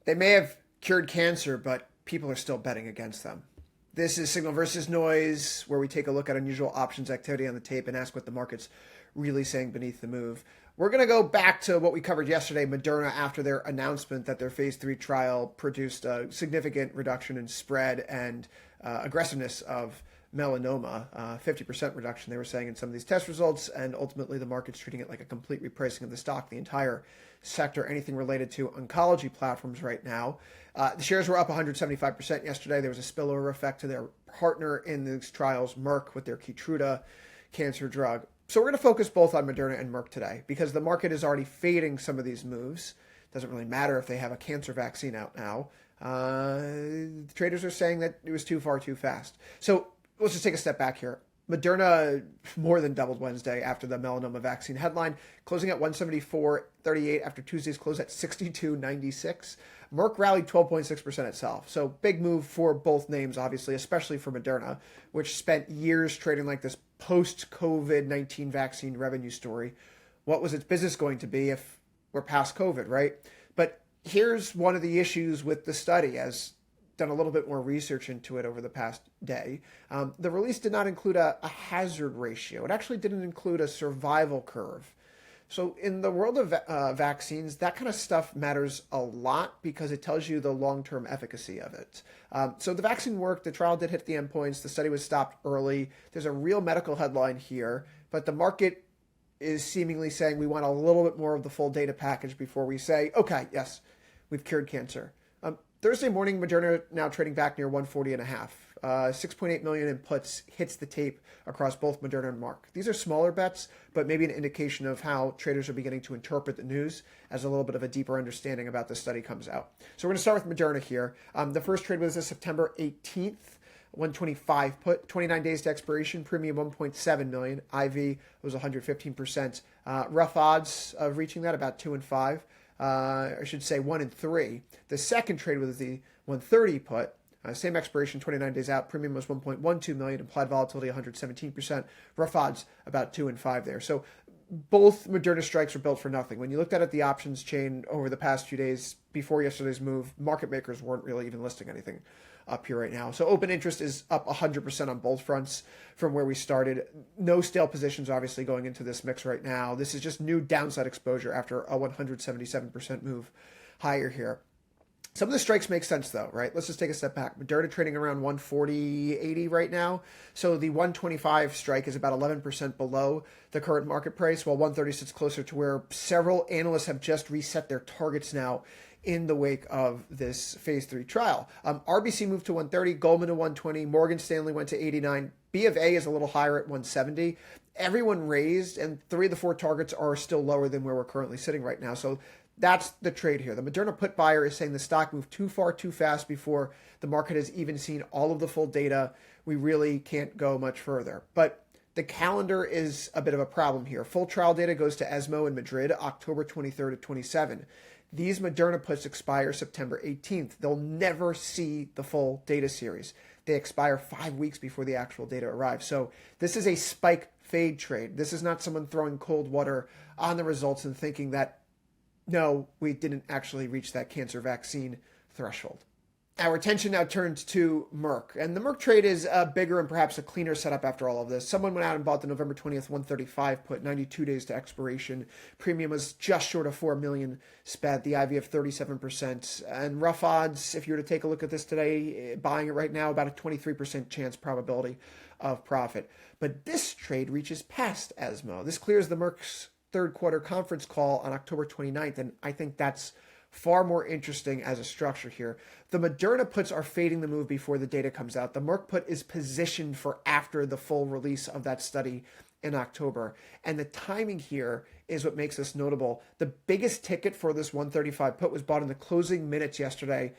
They may have cured cancer, but people are still betting against them. This is Signal versus Noise, where we take a look at unusual options activity on the tape and ask what the market's really saying beneath the move. We're going to go back to what we covered yesterday, Moderna, after their announcement that their phase 3 trial produced a significant reduction in spread and aggressiveness of melanoma, 50% reduction, they were saying, in some of these test results, and ultimately the market's treating it like a complete repricing of the stock, the entire sector, anything related to oncology platforms right now. The shares were up 175% yesterday. There was a spillover effect to their partner in these trials, Merck, with their Keytruda cancer drug. So we're going to focus both on Moderna and Merck today because the market is already fading some of these moves. Doesn't really matter if they have a cancer vaccine out now. The traders are saying that it was too far too fast. So let's just take a step back here. Moderna more than doubled Wednesday after the melanoma vaccine headline, closing at 174.38 after Tuesday's close at 62.96. Merck rallied 12.6% itself. So big move for both names, obviously, especially for Moderna, which spent years trading like this post-COVID-19 vaccine revenue story. What was its business going to be if we're past COVID, right? But here's one of the issues with the study, as done a little bit more research into it over the past day. The release did not include a hazard ratio. It actually didn't include a survival curve. So in the world of vaccines, that kind of stuff matters a lot because it tells you the long-term efficacy of it. So the vaccine worked. The trial did hit the endpoints. The study was stopped early. There's a real medical headline here, but the market is seemingly saying we want a little bit more of the full data package before we say, okay, yes, we've cured cancer. Thursday morning, Moderna now trading back near 140.5. 6.8 million in puts hits the tape across both Moderna and Merck. These are smaller bets, but maybe an indication of how traders are beginning to interpret the news as a little bit of a deeper understanding about the study comes out. So we're going to start with Moderna here. The first trade was September 18th. 125 put, 29 days to expiration, premium 1.7 million. IV was 115%. Rough odds of reaching that about 2 and 5. I should say 1 and 3. The second trade was the 130 put. Same expiration, 29 days out. Premium was 1.12 million. Implied volatility 117%. Rough odds about 2 and 5 there. So both Moderna strikes are built for nothing. When you looked at the options chain over the past few days before yesterday's move, market makers weren't really even listing anything up here right now. So open interest is up 100% on both fronts from where we started. No stale positions obviously going into this mix right now. This is just new downside exposure after a 177% move higher here. Some of the strikes make sense though, right? Let's just take a step back. Moderna trading around 140.80 right now. So the 125 strike is about 11% below the current market price, while 130 sits closer to where several analysts have just reset their targets now in the wake of this phase 3 trial. RBC moved to 130, Goldman to 120, Morgan Stanley went to 89, B of A is a little higher at 170. Everyone raised, and 3 of the 4 targets are still lower than where we're currently sitting right now. So that's the trade here. The Moderna put buyer is saying the stock moved too far too fast before the market has even seen all of the full data. We really can't go much further. But the calendar is a bit of a problem here. Full trial data goes to ESMO in Madrid, October 23rd to 27. These Moderna puts expire September 18th. They'll never see the full data series. They expire 5 weeks before the actual data arrives. So this is a spike fade trade. This is not someone throwing cold water on the results and thinking that, no, we didn't actually reach that cancer vaccine threshold. Our attention now turns to Merck. And the Merck trade is a bigger and perhaps a cleaner setup after all of this. Someone went out and bought the November 20th 135 put, 92 days to expiration. Premium was just short of 4 million spent, the IV of 37%. And rough odds, if you were to take a look at this today, buying it right now, about a 23% chance probability of profit. But this trade reaches past ESMO. This clears the Merck's third quarter conference call on October 29th, and I think that's far more interesting as a structure here. The Moderna puts are fading the move before the data comes out. The Merck put is positioned for after the full release of that study in October. And the timing here is what makes this notable. The biggest ticket for this 135 put was bought in the closing minutes yesterday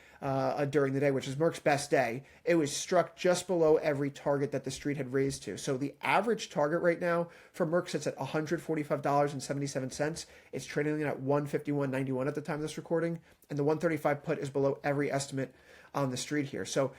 during the day, which is Merck's best day. It was struck just below every target that the street had raised to. So the average target right now for Merck sits at $145.77. It's trading at $151.91 at the time of this recording. And the 135 put is below every estimate on the street here. So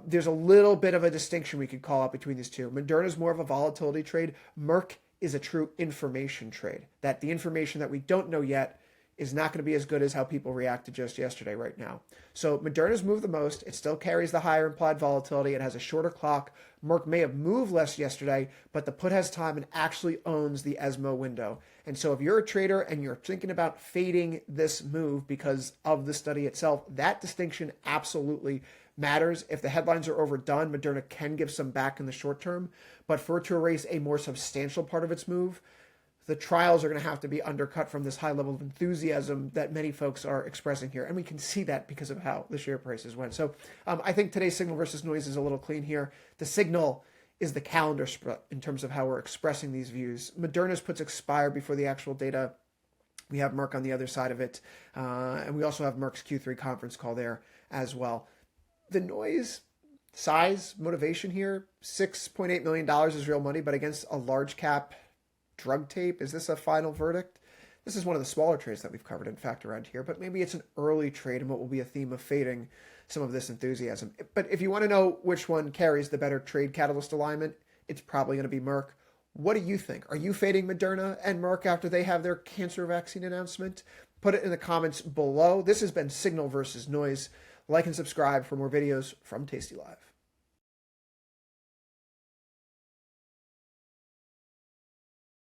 there's a little bit of a distinction we could call out between these two. Moderna is more of a volatility trade. Merck is a true information trade. That the information that we don't know yet is not going to be as good as how people reacted just yesterday right now. So Moderna's moved the most. It still carries the higher implied volatility. It has a shorter clock. Merck may have moved less yesterday, but the put has time and actually owns the ESMO window. And so if you're a trader and you're thinking about fading this move because of the study itself, that distinction absolutely matters. If the headlines are overdone, Moderna can give some back in the short term, but for it to erase a more substantial part of its move, the trials are going to have to be undercut from this high level of enthusiasm that many folks are expressing here. And we can see that because of how the share prices went. So I think today's signal versus noise is a little clean here. The signal is the calendar split in terms of how we're expressing these views. Moderna's puts expire before the actual data. We have Merck on the other side of it. And we also have Merck's Q3 conference call there as well. The noise, size, motivation here, $6.8 million is real money, but against a large cap drug tape, is this a final verdict? This is one of the smaller trades that we've covered, in fact, around here, but maybe it's an early trade in what will be a theme of fading some of this enthusiasm. But if you want to know which one carries the better trade catalyst alignment, it's probably going to be Merck. What do you think? Are you fading Moderna and Merck after they have their cancer vaccine announcement? Put it in the comments below. This has been Signal versus Noise. Like and subscribe for more videos from tastylive.